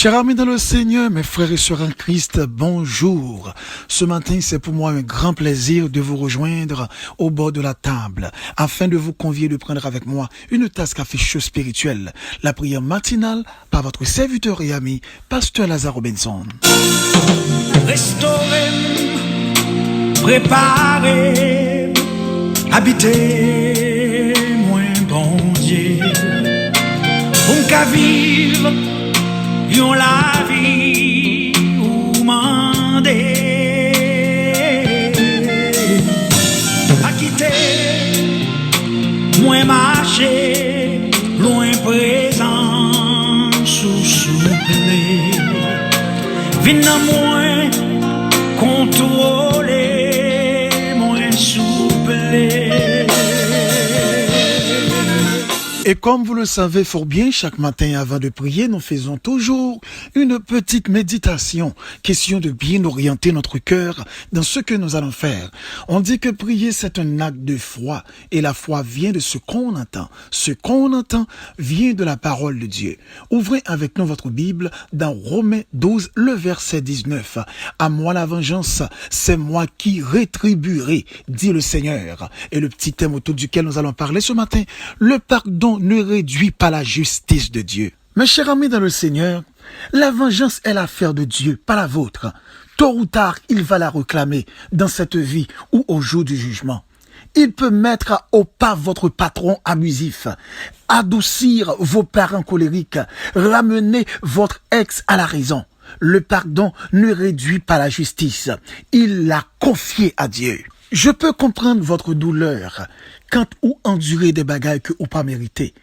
Chers amis dans le Seigneur, mes frères et sœurs en Christ, bonjour. Ce matin, c'est pour moi un grand plaisir de vous rejoindre au bord de la table, afin de vous convier de prendre avec moi une tasse café chaud spirituelle, la prière matinale par votre serviteur et ami, Pasteur Lazare Robinson. Restaurer, préparer, habiter, moins bon Dieu, pour qu'à vivre. Yon la vie ou mandé à quitter, moins marcher, loin présent, sous-souplé, vin moins contrôler, moins souplé. Et comme vous le savez fort bien, chaque matin avant de prier, nous faisons toujours une petite méditation, question de bien orienter notre cœur dans ce que nous allons faire. On dit que prier, c'est un acte de foi, et la foi vient de ce qu'on entend. Ce qu'on entend vient de la parole de Dieu. Ouvrez avec nous votre Bible dans Romains 12, le verset 19. À moi la vengeance, c'est moi qui rétribuerai, dit le Seigneur. Et le petit thème autour duquel nous allons parler ce matin, le pardon ne réduit pas la justice de Dieu. Mes chers amis dans le Seigneur, la vengeance est l'affaire de Dieu, pas la vôtre. Tôt ou tard, il va la réclamer dans cette vie ou au jour du jugement. Il peut mettre au pas votre patron abusif, adoucir vos parents colériques, ramener votre ex à la raison. Le pardon ne réduit pas la justice. Il l'a confié à Dieu. Je peux comprendre votre douleur quand ou endurer des bagailles que ou pas mérité.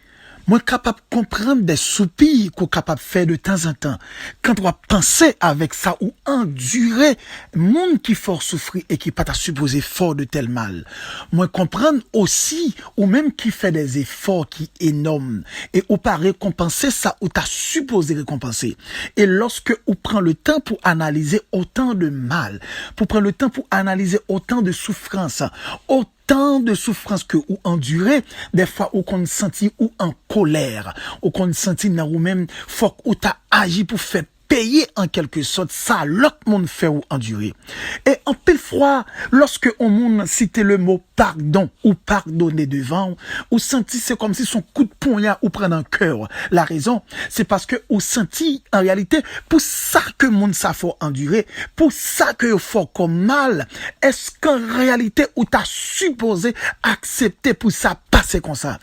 Moi capable de comprendre des soupirs qu'on capable de faire de temps en temps. Quand on va penser avec ça ou endurer monde qui fort souffrir et qui pas t'a supposé fort de tel mal. Moi comprendre aussi ou même qui fait des efforts qui énormes et ou pas récompenser ça ou t'a supposé récompenser. Et lorsque on prend le temps pour analyser autant de mal, pour prendre le temps pour analyser autant de souffrance, tant de souffrances que ou endurer, des fois ou qu'on sentit ou en colère, ou qu'on sentit dans ou même faut ou t'as agi pour faire payer en quelque sorte ça l'autre monde fait ou endurer. Et en pile fois, lorsque on monde citait le mot pardon ou pardonner devant, ou senti c'est comme si son coup de poignard ou prend un cœur. La raison, c'est parce que ou senti en réalité pour ça que monde ça faut endurer, pour ça que faut comme mal. Est-ce qu'en réalité ou t'as supposé accepter pour ça passer comme ça?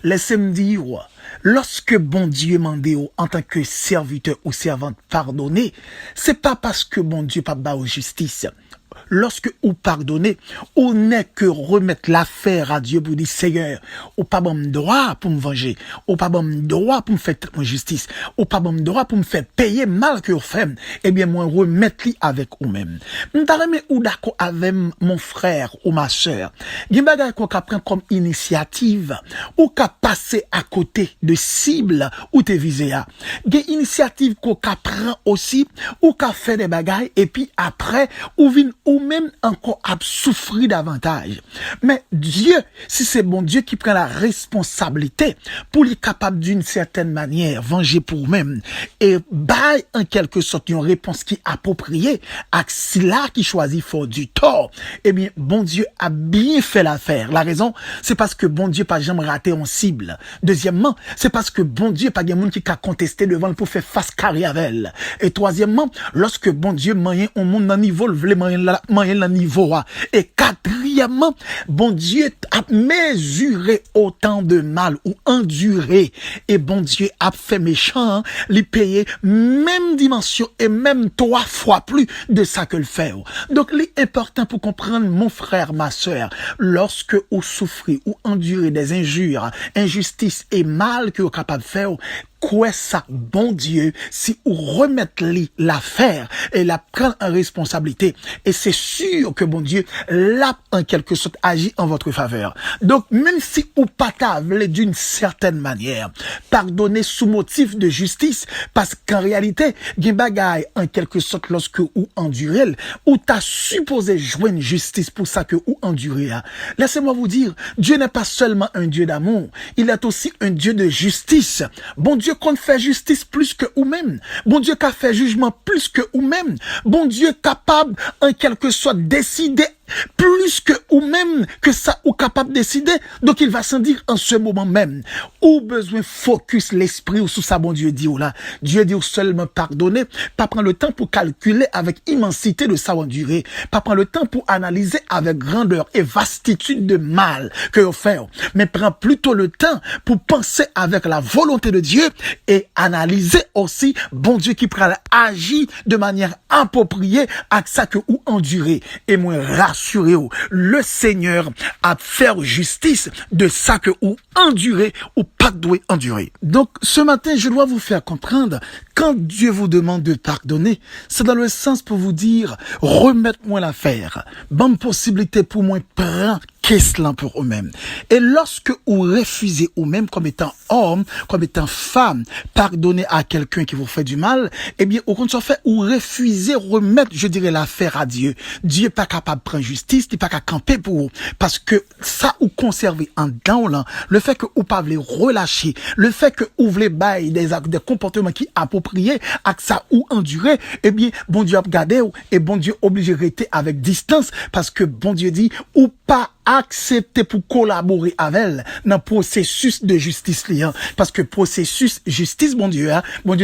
Laissez-moi dire. Lorsque bon Dieu m'a dit en tant que serviteur ou servante pardonner, c'est pas parce que bon Dieu pas bas aux justice. Lorsque vous pardonnez, on n'est que remettre l'affaire à Dieu pour dire Seigneur, ou pas bon droit pour me venger, ou pas bon droit pour me faire mon justice, ou pas bon droit pour me faire payer mal que vous faites, eh bien moi remettre-li avec vous-même. M'tareme ou d'accord avec mon frère ou ma sœur. Gen bagay qu'on prend comme initiative ou qu'a passer à côté de cible ou te visé à. Gen initiative qu'on prend aussi ou qu'a fait des bagailles et puis après ou vin ou même encore à souffrir davantage. Mais Dieu, si c'est bon Dieu qui prend la responsabilité pour les capable d'une certaine manière venger pour vous-même et bail en quelque sorte une réponse qui est appropriée à cela qui choisit fort du tort, eh bien bon Dieu a bien fait l'affaire. La raison, c'est parce que bon Dieu pas jamais raté en cible. Deuxièmement, c'est parce que bon Dieu pas gen monde qui a contesté devant pour faire face carré avec elle. Et troisièmement, lorsque bon Dieu moyen on monde dans niveau le moyen dans niveau. Et quatrièmement, bon Dieu a mesuré autant de mal ou enduré. Et bon Dieu a fait méchant, les payer même dimension et même 3 fois plus de ça que le fait. Donc, l'important pour comprendre, mon frère, ma soeur, lorsque vous souffrez ou endurez des injures, injustices et mal que vous êtes capable de faire, quoi ça, bon Dieu, si vous remettez l'affaire et la prendre en responsabilité, et c'est sûr que bon Dieu l'a en quelque sorte agi en votre faveur. Donc, même si vous pas t'avez d'une certaine manière, pardonnez sous motif de justice, parce qu'en réalité, gen bagay en quelque sorte lorsque vous endurez, ou t'as supposé jouer une justice pour ça que vous endurez. Laissez-moi vous dire, Dieu n'est pas seulement un Dieu d'amour, il est aussi un Dieu de justice. Bon Dieu Dieu compte faire justice plus que ou même. Bon Dieu qui a fait jugement plus que ou même. Bon Dieu capable en quelque sorte décider plus que ou même que ça ou capable de décider. Donc il va s'en dire en ce moment même. Ou besoin focus l'esprit ou sous ça bon Dieu dit ou là. Dieu dit ou seulement pardonner, pas prendre le temps pour calculer avec immensité de sa durée, pas prendre le temps pour analyser avec grandeur et vastitude de mal que vous faites, mais prend plutôt le temps pour penser avec la volonté de Dieu et analyser aussi bon Dieu qui prend agir de manière appropriée à ça que ou endurer et moins rassurez-vous, le Seigneur a faire justice de ça que ou endurer ou pas doué endurer. Donc, ce matin, je dois vous faire comprendre, quand Dieu vous demande de pardonner, c'est dans le sens pour vous dire, remettez-moi l'affaire. Bonne possibilité pour moi, prendre qu'est-ce là pour eux-mêmes. Et lorsque vous refusez vous-même comme étant homme, comme étant femme, pardonner à quelqu'un qui vous fait du mal, eh bien, au contraire fait, vous refusez remettre, je dirais, l'affaire à Dieu. Dieu n'est pas capable de prendre justice, il n'est pas capable de camper pour vous. Parce que ça, vous conservez en dedans, là, le fait que vous ne pouvez relâcher, le fait que vous voulez bailler des comportements qui appropriés, à ça ou endurer, eh bien, bon Dieu a regardé, et bon Dieu obligé de rester avec distance, parce que bon Dieu dit, ou pas accepter pour collaborer avec elle dans le processus de justice liant. Parce que processus justice, bon Dieu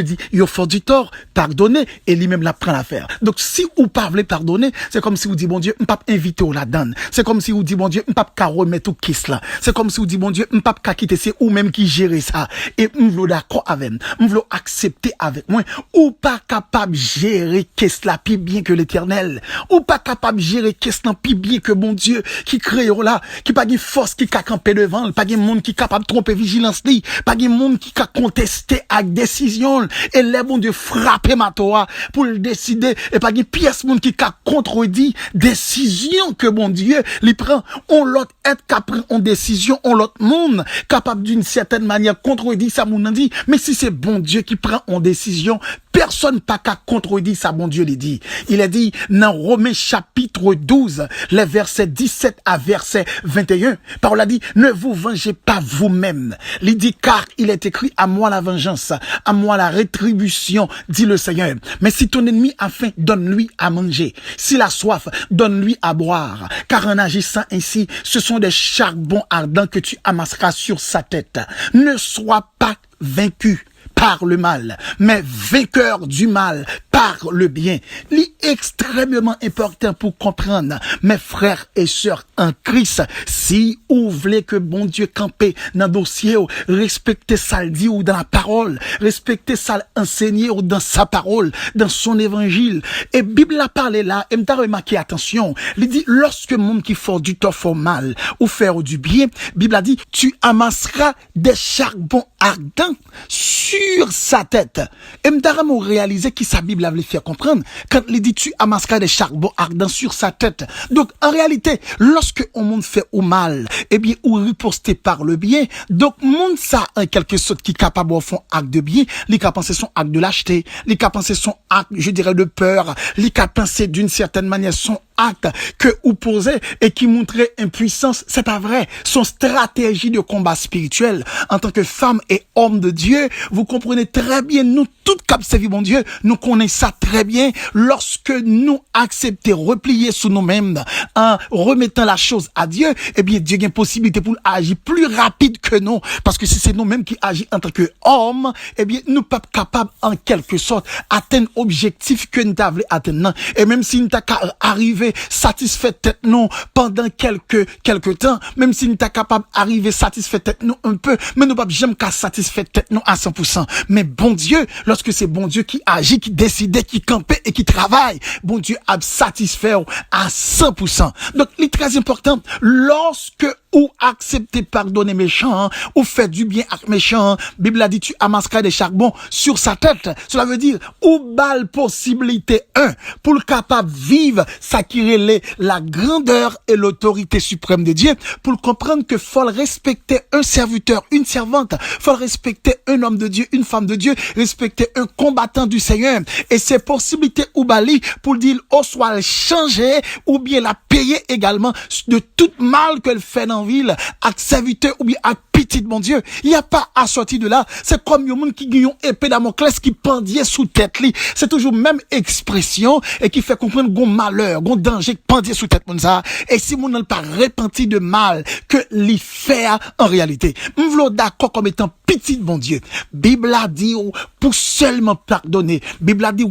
dit, il faut du tort, pardonner, et lui-même la prend l'affaire. Donc, si vous parlez pardonner, c'est comme si vous dites, bon Dieu, m'pas inviter au la donne. C'est comme si vous dites, bon Dieu, m'pas qu'à remettre au kiss là. C'est comme si vous dites, bon Dieu, m'pas qu'à quitter, c'est ou même qui gère ça. Et m'vlo d'accord avec, m'vlo accepter avec moi. Ou pas capable de gérer qu'est-ce là, plus bien que l'éternel. Ou pas capable de gérer qu'est-ce là, plus bien que bon Dieu, qui crée là, qui pas de force qui a campé devant, pas de monde qui capable de tromper vigilance li, pas de monde qui a contesté avec décision, et les bon Dieu frapper matoa pour le décider, et pas de pièce monde qui a contredit décision que bon Dieu lui prend. On l'autre être capable en décision, on l'autre monde capable d'une certaine manière contredit ça moun dit, mais si c'est bon Dieu qui prend en décision, personne pas qu'à contredire ça, bon Dieu l'a dit. Il a dit dans Romains chapitre 12, les versets 17 à verset 21, parole a dit, ne vous vengez pas vous-même. Il dit, car il est écrit, à moi la vengeance, à moi la rétribution, dit le Seigneur. Mais si ton ennemi a faim, donne-lui à manger. S'il a soif, donne-lui à boire. Car en agissant ainsi, ce sont des charbons ardents que tu amasseras sur sa tête. Ne sois pas vaincu par le mal, mais vainqueur du mal par le bien. C'est extrêmement important pour comprendre, mes frères et sœurs en Christ, si vous voulez que bon Dieu campe dans le dossier, respectez ça le dit ou dans la parole, respectez ça l'enseigner ou dans sa parole, dans son évangile. Et Bible a parlé là, et m'ta remarqué, attention, il dit, lorsque monde qui fait du tort fait mal, ou faire du bien, Bible a dit, tu amasseras des charbons ardents sur sa tête. Et m'ta réalisé qui sa Bible avait fait comprendre, quand il dit, tu amasseras des charbons ardents sur sa tête. Donc, en réalité, lorsque on monde fait au mal, eh bien, ou riposter par le bien, donc, monde ça, en quelque sorte, qui est capable de faire acte de bien, il a pensé son acte de lâcheté, il a pensé son acte, je dirais, de peur, il a pensé d'une certaine manière son acte que vous posez et qui montrait impuissance. C'est pas vrai. Son stratégie de combat spirituel, en tant que femme et homme de Dieu, vous comprenez très bien, nous, toutes cap servi mon Dieu, nous connaissons ça très bien, lorsque nous acceptons, replier sur nous-mêmes, en remettant la chose à Dieu, eh bien, Dieu a une possibilité pour agir plus rapide que nous, parce que si c'est nous-mêmes qui agissons en tant que hommes, eh bien, nous pas capables, en quelque sorte, atteindre l'objectif que nous avons atteindre. Et même si nous avons arrivé satisfait tête nous pendant quelques temps, même si nous sommes capables d'arriver satisfait tête nous un peu, mais nous pas jamais qu'à satisfait tête nous à 100%. Mais bon Dieu, lorsque c'est bon Dieu qui agit, qui décide, qui campe et qui travaille, bon Dieu a satisfait à 100%. Donc, il est très important, lorsque ou accepter pardonner méchant, ou faire du bien à méchant, Bible a dit tu amasseras des charbons sur sa tête. Cela veut dire, ou balle possibilité 1, pour le capable vivre, ça qui relève la grandeur et l'autorité suprême de Dieu, pour comprendre que faut respecter un serviteur, une servante, faut respecter un homme de Dieu, une femme de Dieu, respecter un combattant du Seigneur. Et c'est possibilité ou bali pour dire au soit le changer ou bien la payer également de tout mal qu'elle fait dans la ville, à serviteur ou bien à petit mon Dieu. Il n'y a pas à sortir de là. C'est comme un monde qui gagne une épée Damoclès qui pendait sous tête li. C'est toujours même expression et qui fait comprendre gon malheur, gon danger qui pendait sous tête mon ça. Et si mon n'a pas repenti de mal que l'y fait en réalité. M'vlo d'accord comme étant petit bon Dieu. Bible a dit pour seulement pardonner. Bible a dit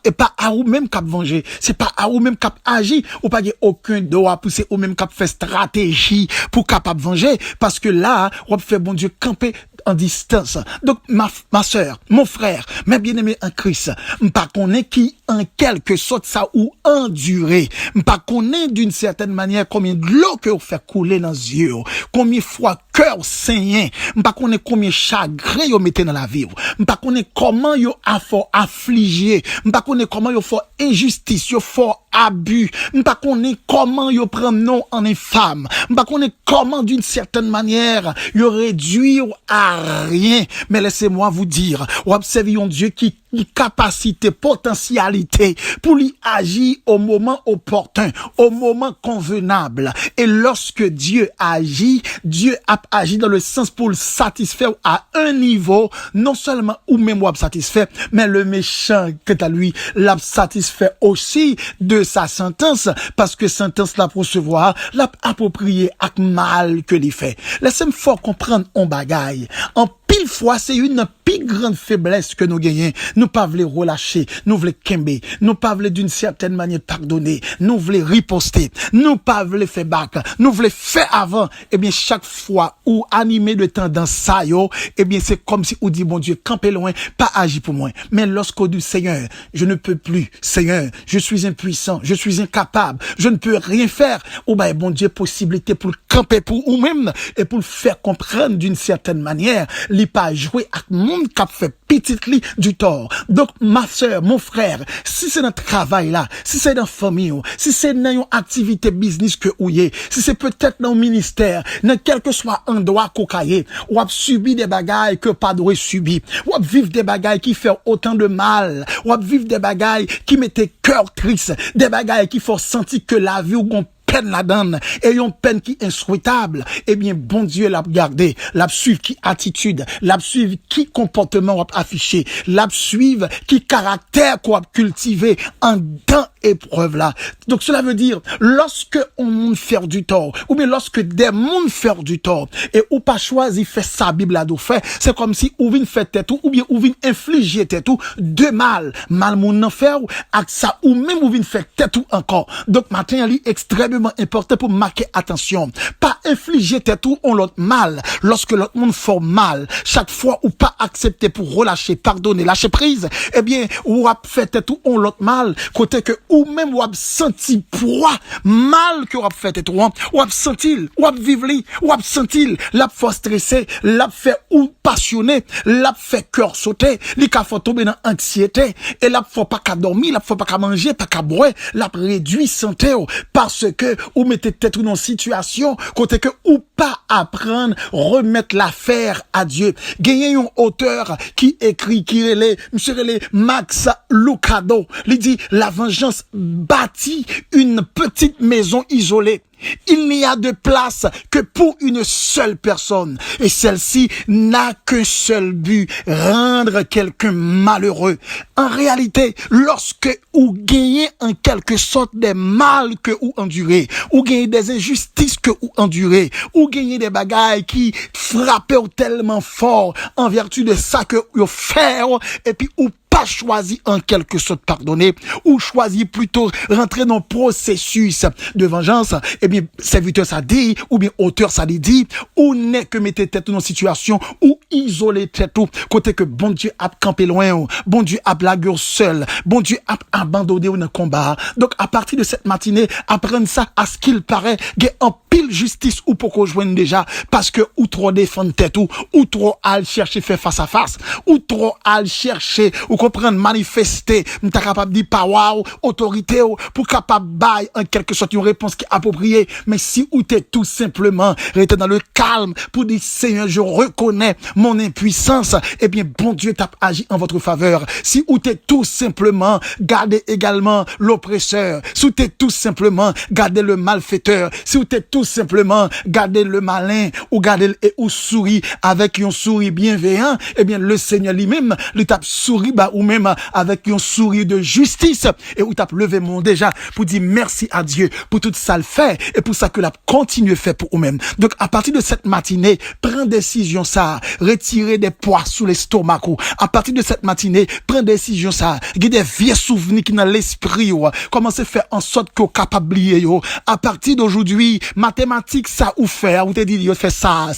et pas à ou même cap venger. C'est pas à ou même cap agir ou pas aucun droit pousser ou même cap faire stratégie pour capable venger parce que là on fait bon Dieu camper en distance. Donc ma sœur, mon frère, mes bien-aimés en Christ, m'pas connaît qui en quelque sorte ça ou endurer. M'pas connaît d'une certaine manière combien de l'eau que vous fait couler dans les yeux, combien fois cœur saignant, m'pas connaît combien chagrin vous mettez dans la vie, m'pas connaît comment vous affligé, m'pas connaît comment vous fort injustice, vous fort abus, m'pas connaît comment vous prendre non en infâme, m'pas connaît comment d'une certaine manière vous réduire à rien. Mais laissez-moi vous dire, observez un Dieu qui capacité, potentialité pour lui agir au moment opportun, au moment convenable. Et lorsque Dieu agit, Dieu a agi dans le sens pour le satisfaire à un niveau, non seulement ou même ou satisfait, mais le méchant que à lui l'a satisfait aussi de sa sentence, parce que sentence la recevoir, l'a approprié avec mal que l'il fait. Laissez-moi fort comprendre un bagaille. En pile fois, c'est une plus grande faiblesse que nous gagnons. Nous pas voulons relâcher, nous voulons kembe, nous pas voulons d'une certaine manière pardonner, nous voulons riposter, nous pas voulons faire back, nous voulons faire avant. Eh bien, chaque fois où animé de tendance ça yo, eh bien, c'est comme si on dit, bon Dieu, campez loin, pas agir pour moi. Mais lorsqu'on dit, Seigneur, je ne peux plus, Seigneur, je suis impuissant, je suis incapable, je ne peux rien faire. Ou ben, bon Dieu, possibilité pour camper pour vous-même et pour le faire comprendre d'une certaine manière, li pas jouer avec monde qui fait petite li du tort. Donc, ma sœur, mon frère, si c'est dans le travail là, si c'est dans la famille, si c'est dans une activité business que ou yé, si c'est peut-être dans le ministère, dans quel que soit endroit qu'on caillé, ou a subi des bagailles que pas doit subir, ou a vivre des bagailles qui font autant de mal, ou a vivre des bagailles qui mettent cœur triste, des bagailles qui font sentir que la vie ou gon peine la donne et une peine qui est insouhaitable, eh bien bon Dieu l'a gardé, l'a suivre qui attitude, l'a suivre qui comportement affiché, l'a suivre qui caractère qu'on cultivé en dans épreuve là. Donc cela veut dire lorsque on monde faire du tort ou bien lorsque des monde faire du tort et ou pas choisi fait sa Bible a fait, c'est comme si ou vient faire tête ou bien ou vient infliger tête ou de mal moun nan faire ak ça ou même ou vient faire tête ou encore. Donc matin il est extrêmement important pour marquer attention, pas infliger tête ou on l'autre mal lorsque l'autre monde fait mal, chaque fois ou pas accepter pour relâcher, pardonner, lâcher prise, eh bien ou a fait tête ou on l'autre mal côté que ou même ou a senti poids mal que ou a fait tête ou a senti ou a vivre ou a senti l'a fait stressé, l'a fait ou passionné, l'a fait cœur sauter, li ka fait tomber dans anxiété et l'a fait pas qu'à dormir, l'a fait pas qu'à manger, pas qu'à boire, l'a réduit santé parce que ou mettez tête ou dans situation côté que ou pas apprendre remettre l'affaire à Dieu. Gagner un auteur qui écrit qui relait monsieur relait Max Lucado, il dit la vengeance bâtit une petite maison isolée. Il n'y a de place que pour une seule personne. Et celle-ci n'a qu'un seul but, rendre quelqu'un malheureux. En réalité, lorsque ou gagnez en quelque sorte des mal que ou endurez, ou gagnez des injustices que ou endurez, ou gagnez des bagailles qui frappent tellement fort en vertu de ça que vous faites, et puis ou pas choisi en quelque sorte pardonner, ou choisi plutôt rentrer dans le processus de vengeance, eh bien, serviteur ça dit, ou bien auteur ça dit, ou n'est que mettez tête dans une situation, ou isoler tête tout, côté que bon Dieu a campé loin, bon Dieu a blagué seul, bon Dieu a abandonné dans le combat. Donc, à partir de cette matinée, apprendre ça à ce qu'il paraît, il y a en pile justice ou pour qu'on joigne déjà, parce que ou trop défendre tête ou trop à chercher faire face à face, ou trop à chercher, ou comprendre, manifester, nous sommes capables de dire power, autorité, pour capable bailler en quelque sorte une réponse qui est appropriée. Mais si ou t'es tout simplement rester dans le calme pour dire Seigneur, je reconnais mon impuissance, eh bien bon Dieu t'a agi en votre faveur. Si ou t'es tout simplement garder également l'oppresseur, si ou t'es tout simplement garder le malfaiteur, si ou t'es tout simplement garder le malin ou garder ou souris avec un sourire bienveillant, eh bien le Seigneur lui-même lui tape sourire ou même avec un sourire de justice et où tape levé mon déjà pour dire merci à Dieu pour tout ça le fait et pour ça que la continue fait pour vous-même. Donc à partir de cette matinée, prends décision ça, retirer des poids sous l'estomac. À partir de cette matinée, prends décision ça, il y a des vieux souvenirs qui dans l'esprit, commencez à faire en sorte que vous capable oublier. À partir d'aujourd'hui, mathématiques ça ou faire, ou te dit yo fait ça,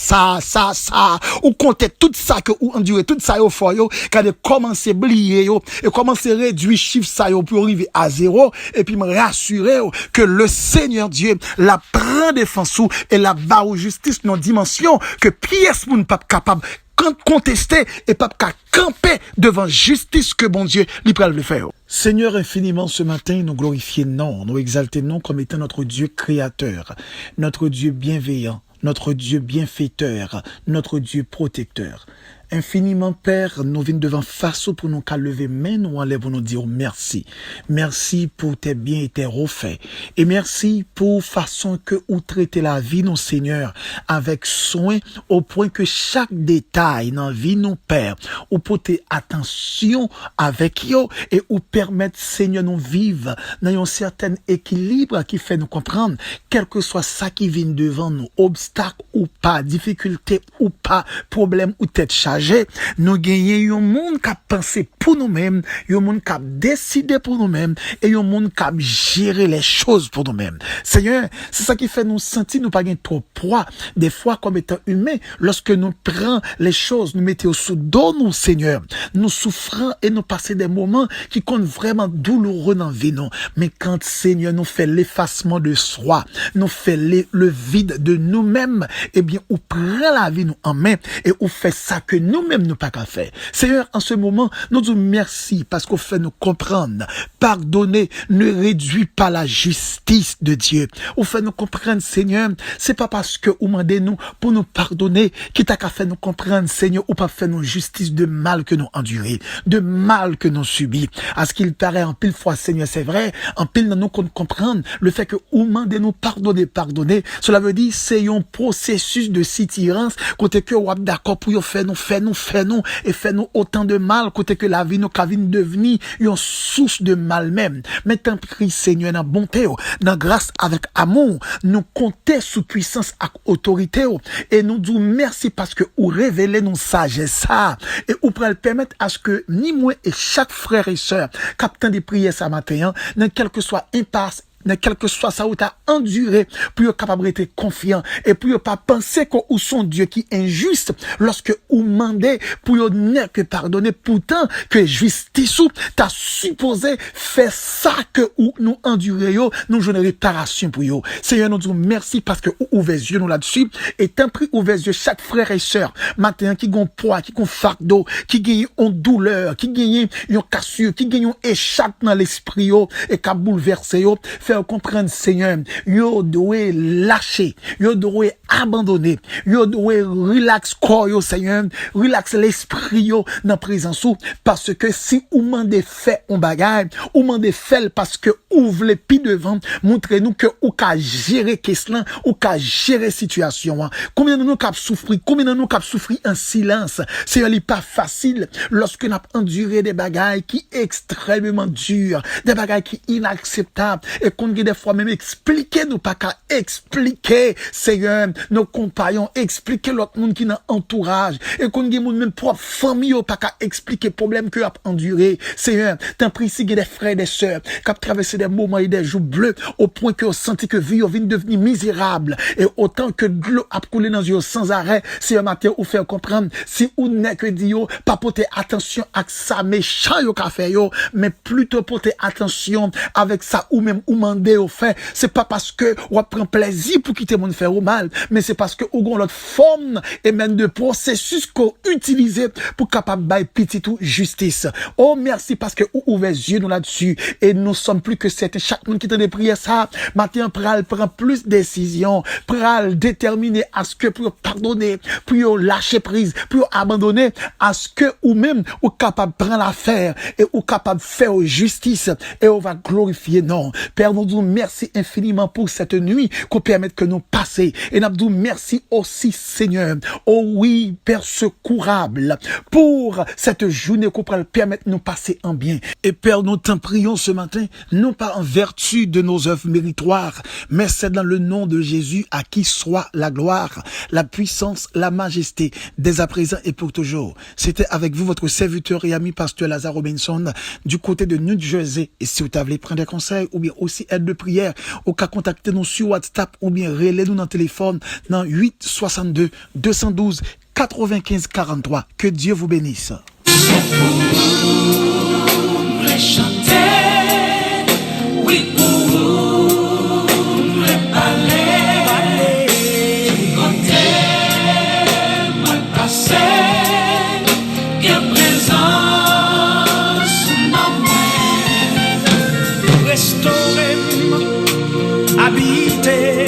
ou compter tout ça que ou endurer tout ça au fort yo, quand de commencer oublier yo et commencer réduire chiffre ça yo pour arriver à zéro et puis me rassurer que le Seigneur Dieu la prend défense ou et la va aux justice dans dimension que pièce pour ne pas capable contester et pas camper devant justice que bon Dieu lui prend le faire. Seigneur, infiniment ce matin, nous glorifions non, nous exaltons non comme étant notre Dieu créateur, notre Dieu bienveillant, notre Dieu bienfaiteur, notre Dieu protecteur. Infiniment, Père, nous venons devant face pour nous qu'à lever main, nous enlève pour nous dire merci. Merci pour tes biens et tes refaits. Et merci pour façon que vous traitez la vie, nos Seigneur, avec soin, au point que chaque détail dans la vie, nous, Père, ou porter attention avec eux et ou permettre, Seigneur, nous vivre dans un certain équilibre qui fait nous comprendre, quel que soit ça qui vient devant nous, obstacle ou pas, difficulté ou pas, problème ou tête chargée, nous gagnons un monde qui a pensé pour nous-mêmes, un monde qui a décidé pour nous-mêmes et un monde qui a géré les choses pour nous-mêmes. Seigneur, c'est ça qui fait nous sentir nous pas gagner trop poids des fois comme étant humains lorsque nous prenons les choses, nous mettons sous dos nous, Seigneur. Nous souffrons et nous passons des moments qui comptent vraiment douloureux dans la vie, non. Mais quand, Seigneur, nous fait l'effacement de soi, nous fait le vide de nous-mêmes, eh bien, on prend la vie nous en main et on fait ça que nous-mêmes nous pas qu'à faire. Seigneur, en ce moment, nous disons merci parce qu'on fait nous comprendre. Pardonner ne réduit pas la justice de Dieu. On fait nous comprendre, Seigneur, c'est pas parce que vous demandez nous pour nous pardonner qui t'a qu'à faire nous comprendre, Seigneur, ou pas faire nous justice de mal que nous endurons, de mal que nous subissons. À ce qu'il paraît en pile fois, Seigneur, c'est vrai, en pile nous comprendre le fait que vous demandez nous pardonner, cela veut dire c'est un processus de sitirance côté que vous êtes d'accord pour faire nous et faire nous autant de mal côté que la vie nous ca vient devenir une source de mal même. Mais tant pis, Seigneur, dans bonté, dans grâce avec amour, nous compter sous puissance avec autorité et nous disons merci parce que vous révélez nos sagesse et vous pouvez permettre à ce que ni moi et chaque frère et sœur captant des prières ce matin, dans quel que soit impasse, dans quel que soit ça où t'as enduré, pour être capable d'être confiant, et pour ne pas penser qu'on son Dieu qui est injuste, lorsque vous demandez pour ne que pardonner, pourtant que justice ou t'as supposé faire ça que nous endurons, nous jouons une réparation pour vous. Seigneur, nous disons merci parce que vous ouvrez les yeux nous là-dessus, et tant pis ouvrez les yeux chaque frère et sœur, matin qui ont poids, qui ont fardeau, qui gagne en douleur, qui gagne une cassure, qui gagne un échappe dans l'esprit, et qui a bouleversé, faire comprendre, Seigneur, yo doit lâcher, yo doit abandonner, yo doit relax corps, yo, Seigneur, relax l'esprit, yo, dans présence ou, parce que si ou mandé fait un bagage, ou mandé fait parce que ouvre les pieds devant, montrez-nous que ou ka gérer question, ou ka gérer situation. Combien de nous cap souffrir, combien de nous cap souffrir en silence, c'est pas facile lorsque nous avons enduré des bagages qui extrêmement durs, des bagages qui inacceptables, et qu'on des fois même expliquer, nous pas qu'à expliquer, Seigneur, nos compagnons, expliquer l'autre monde qui n'a entourage, et qu'on des monde même propre famille, pas qu'à expliquer problème que a enduré, Seigneur, t'en prie si des frères et des sœurs, qui ont traversé des moments et des jours bleus, au point que vous sentez que vie vient devenir misérable, et autant que de l'eau a coulé dans yeux sans arrêt, si un matin vous fait comprendre, si vous n'est que dit yo, pas porter attention à ça méchant yo qu'a fait yo, mais plutôt porter attention avec ça ou même ou mandé au fait, c'est pas parce que on prend plaisir pour quitter mon faire au mal, mais c'est parce que ou gon l'autre forme et même de processus qu'on utilise pour capable bailler petit tout justice. Oh merci parce que ou ouvert yeux nous là-dessus et nous sommes plus que certains. Chaque monde qui t'a des prières ça matin pral prend plus de décisions, pral déterminer à ce que pour pardonner, pour lâcher prise, pour abandonner à ce que ou même ou capable prendre l'affaire et ou capable faire justice et on va glorifier non. Père nous disons merci infiniment pour cette nuit qu'on permette que nous passer et nous disons merci aussi Seigneur. Oh oui Père secourable pour cette journée qu'on pourra permettre de nous passer en bien. Et Père nous t'en prions ce matin non pas en vertu de nos œuvres méritoires mais c'est dans le nom de Jésus à qui soit la gloire, la puissance, la majesté dès à présent et pour toujours. C'était avec vous votre serviteur et ami pasteur Lazare Robinson du côté de New Jersey. Et si vous voulez prendre des conseils ou bien aussi aide de prière, au cas contactez nous sur WhatsApp ou bien relais-nous dans le téléphone dans 8 62 212 95 43. Que Dieu vous bénisse. Habiter